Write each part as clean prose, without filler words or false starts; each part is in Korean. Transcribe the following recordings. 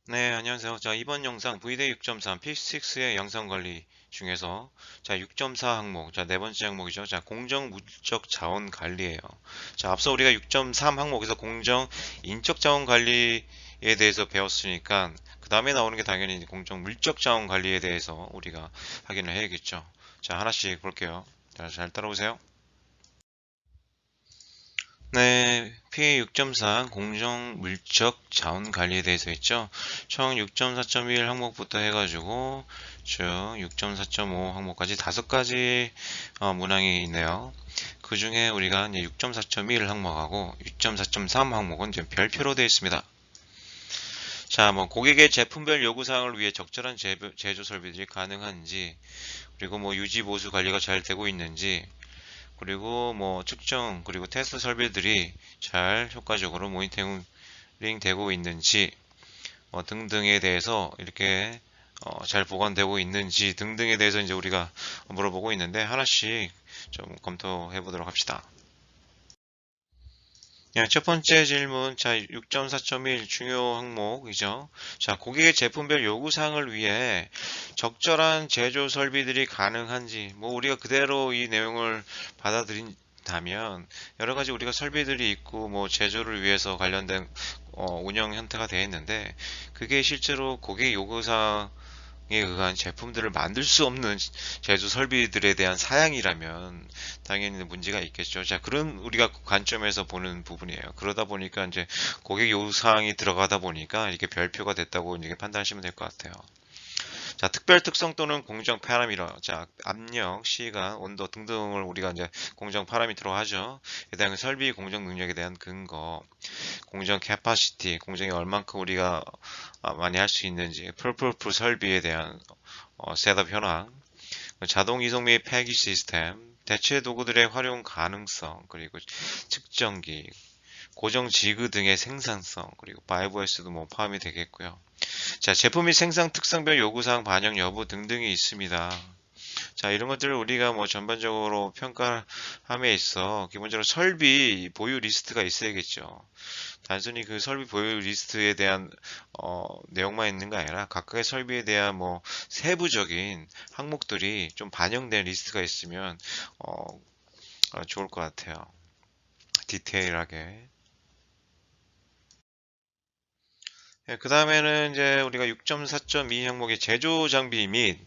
네, 안녕하세요. 자, 이번 영상 VDA 6.3 P6의 영상 관리 중에서 6.4 항목, 네 번째 항목이죠. 공정 물적 자원 관리예요. 앞서 우리가 6.3 항목에서 공정 인적 자원 관리에 대해서 배웠으니까 그 다음에 나오는 게 당연히 공정 물적 자원 관리에 대해서 우리가 확인을 해야겠죠. 하나씩 볼게요. 잘 따라오세요. 네, PA 6.4 공정 물적 자원 관리에 대해서 있죠. 총 6.4.1 항목부터 해가지고 쭉 6.4.5 항목까지 5가지 문항이 있네요. 그 중에 우리가 이제 6.4.1 항목하고 6.4.3 항목은 이제 별표로 되어 있습니다. 뭐 고객의 제품별 요구사항을 위해 적절한 제조 설비들이 가능한지, 그리고 뭐 유지 보수 관리가 잘 되고 있는지, 그리고 뭐 측정 그리고 테스트 설비들이 잘 효과적으로 모니터링 되고 있는지 등등에 대해서 이렇게 잘 보관되고 있는지 등등에 대해서 이제 우리가 물어보고 있는데 하나씩 좀 검토해 보도록 합시다. 첫 번째 질문, 6.4.1 중요 항목이죠. 고객의 제품별 요구사항을 위해 적절한 제조 설비들이 가능한지, 뭐 우리가 그대로 이 내용을 받아들인다면 여러 가지 우리가 설비들이 있고 뭐 제조를 위해서 관련된 운영 형태가 되어 있는데 그게 실제로 고객 요구사항 에 의한 제품들을 만들 수 없는 제조 설비들에 대한 사양이라면 당연히 문제가 있겠죠. 그런 우리가 관점에서 보는 부분이에요. 그러다 보니까 이제 고객 요구사항이 들어가다 보니까 이렇게 별표가 됐다고 이제 판단하시면 될 것 같아요. 특별 특성 또는 공정 파라미터, 압력, 시간, 온도 등등을 우리가 이제 공정 파라미터로 하죠. 해당 설비 공정 능력에 대한 근거, 공정 캐파시티, 공정이 얼만큼 우리가 많이 할 수 있는지, 풀프루프 설비에 대한 셋업 현황, 자동 이송 및 폐기 시스템, 대체 도구들의 활용 가능성, 그리고 측정기, 고정 지그 등의 생산성, 그리고 5S도 뭐 포함이 되겠고요. 제품 및 생산 특성별 요구사항 반영 여부 등등이 있습니다. 이런 것들을 우리가 뭐 전반적으로 평가함에 있어 기본적으로 설비 보유 리스트가 있어야겠죠. 단순히 그 설비 보유 리스트에 대한 내용만 있는 게 아니라 각각의 설비에 대한 뭐 세부적인 항목들이 좀 반영된 리스트가 있으면 어, 좋을 것 같아요. 디테일하게. 그 다음에는 이제 우리가 6.4.2 항목의 제조 장비 및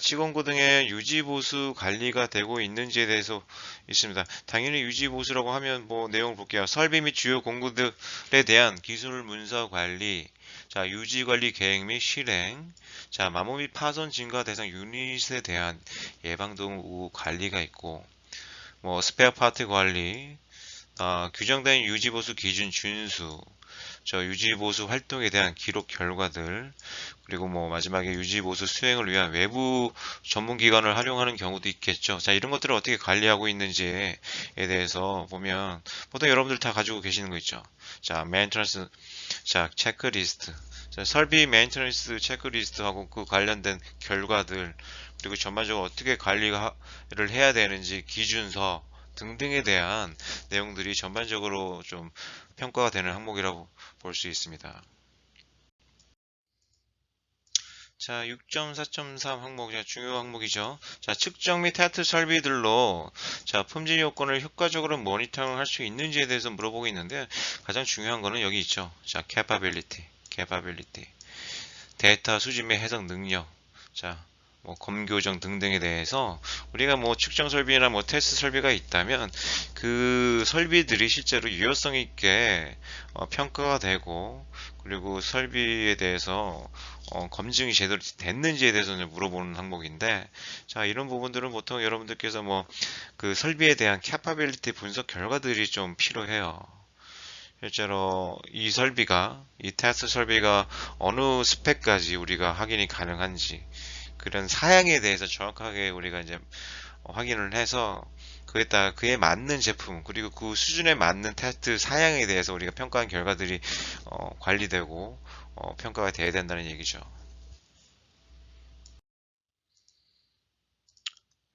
치공구 등의 유지 보수 관리가 되고 있는지에 대해서 있습니다. 당연히 유지 보수라고 하면 뭐 내용을 볼게요. 설비 및 주요 공구들에 대한 기술 문서 관리, 유지 관리 계획 및 실행, 마모 및 파손 증가 대상 유닛에 대한 예방 등 관리가 있고, 뭐 스페어 파트 관리, 규정된 유지 보수 기준 준수, 유지보수 활동에 대한 기록 결과들, 그리고 뭐 마지막에 유지보수 수행을 위한 외부 전문기관을 활용하는 경우도 있겠죠. 이런 것들을 어떻게 관리하고 있는지에 대해서 보면 보통 여러분들 다 가지고 계시는 거 있죠. 메인터넌스, 체크리스트. 설비 메인터넌스 체크리스트하고 그 관련된 결과들, 그리고 전반적으로 어떻게 관리를 해야 되는지 기준서 등등에 대한 내용들이 전반적으로 좀 평가가 되는 항목이라고 볼 수 있습니다. 6.4.3 항목, 중요 항목이죠. 측정 및 테스트 설비들로 품질 요건을 효과적으로 모니터링 할 수 있는지에 대해서 물어보고 있는데 가장 중요한 거는 여기 있죠. capability. 데이터 수집 및 해석 능력. 뭐 검교정 등등에 대해서 우리가 뭐 측정 설비나 뭐 테스트 설비가 있다면 그 설비들이 실제로 유효성 있게 평가가 되고, 그리고 설비에 대해서 검증이 제대로 됐는지에 대해서 물어보는 항목인데, 이런 부분들은 보통 여러분들께서 뭐 그 설비에 대한 캐파빌리티 분석 결과들이 좀 필요해요. 실제로 이 테스트 설비가 어느 스펙까지 우리가 확인이 가능한지, 그런 사양에 대해서 정확하게 우리가 이제 확인을 해서 그에 맞는 제품, 그리고 그 수준에 맞는 테스트 사양에 대해서 우리가 평가한 결과들이 관리되고 평가가 돼야 된다는 얘기죠.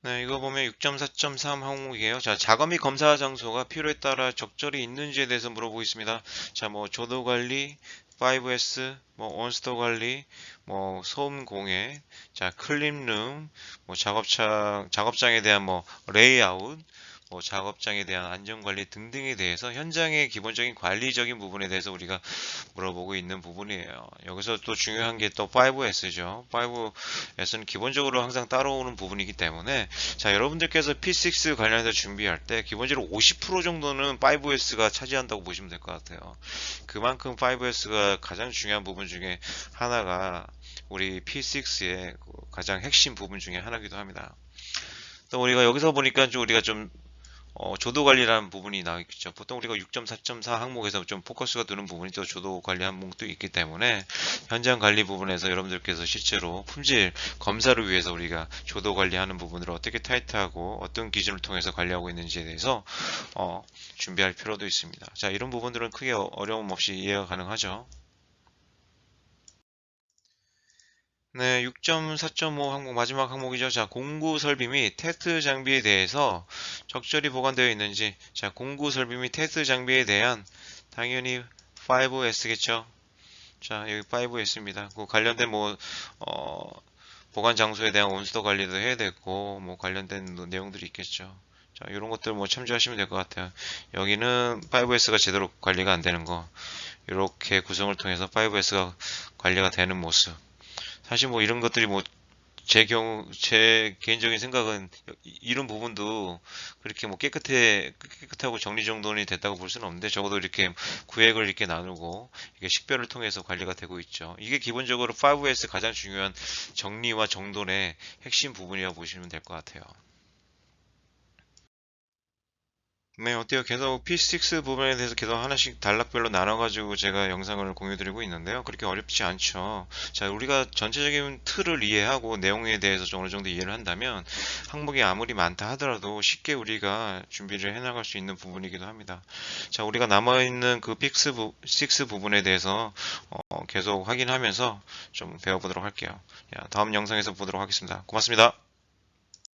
네, 이거 보면 6.4.3 항목이에요. 작업 및 검사 장소가 필요에 따라 적절히 있는지에 대해서 물어보고 있습니다. 뭐 조도 관리, 5S, 뭐 온스토어 관리, 뭐 소음 공해, 자 클린룸, 뭐 작업장에 대한 뭐 레이아웃, 뭐 작업장에 대한 안전관리 등등에 대해서 현장의 기본적인 관리적인 부분에 대해서 우리가 물어보고 있는 부분이에요. 여기서 또 중요한 게 또 5S죠. 5S는 기본적으로 항상 따라오는 부분이기 때문에 자 여러분들께서 P6 관련해서 준비할 때 기본적으로 50% 정도는 5S가 차지한다고 보시면 될 것 같아요. 그만큼 5S가 가장 중요한 부분 중에 하나가 우리 P6의 가장 핵심 부분 중에 하나이기도 합니다. 또 우리가 여기서 보니까 좀 우리가 좀 조도 관리라는 부분이 나있죠. 보통 우리가 6.4.4 항목에서 좀 포커스가 두는 부분이 또 조도 관리 항목도 있기 때문에 현장 관리 부분에서 여러분들께서 실제로 품질 검사를 위해서 우리가 조도 관리하는 부분을 어떻게 타이트하고 어떤 기준을 통해서 관리하고 있는지에 대해서 준비할 필요도 있습니다. 자, 이런 부분들은 크게 어려움 없이 이해가 가능하죠. 네, 6.4.5 항목 마지막 항목이죠. 자, 공구 설비 및 테스트 장비에 대해서 적절히 보관되어 있는지. 자, 공구 설비 및 테스트 장비에 대한 당연히 5S겠죠. 자, 여기 5S입니다. 그 관련된 뭐 보관 장소에 대한 온수도 관리도 해야 되고 뭐 관련된 내용들이 있겠죠. 자, 이런 것들 뭐 참조하시면 될 것 같아요. 여기는 5S가 제대로 관리가 안 되는 거. 이렇게 구성을 통해서 5S가 관리가 되는 모습. 사실 뭐 이런 것들이 뭐 제 개인적인 생각은 이런 부분도 그렇게 뭐 깨끗하고 정리정돈이 됐다고 볼 수는 없는데 적어도 이렇게 구획을 이렇게 나누고 이게 식별을 통해서 관리가 되고 있죠. 이게 기본적으로 5S 가장 중요한 정리와 정돈의 핵심 부분이라고 보시면 될 것 같아요. 네, 어때요? 계속 P6 부분에 대해서 계속 하나씩 단락별로 나눠가지고 제가 영상을 공유드리고 있는데요. 그렇게 어렵지 않죠. 자, 우리가 전체적인 틀을 이해하고 내용에 대해서 좀 어느 정도 이해를 한다면 항목이 아무리 많다 하더라도 쉽게 우리가 준비를 해나갈 수 있는 부분이기도 합니다. 자, 우리가 남아있는 그 P6 부분에 대해서 계속 확인하면서 좀 배워보도록 할게요. 다음 영상에서 보도록 하겠습니다. 고맙습니다.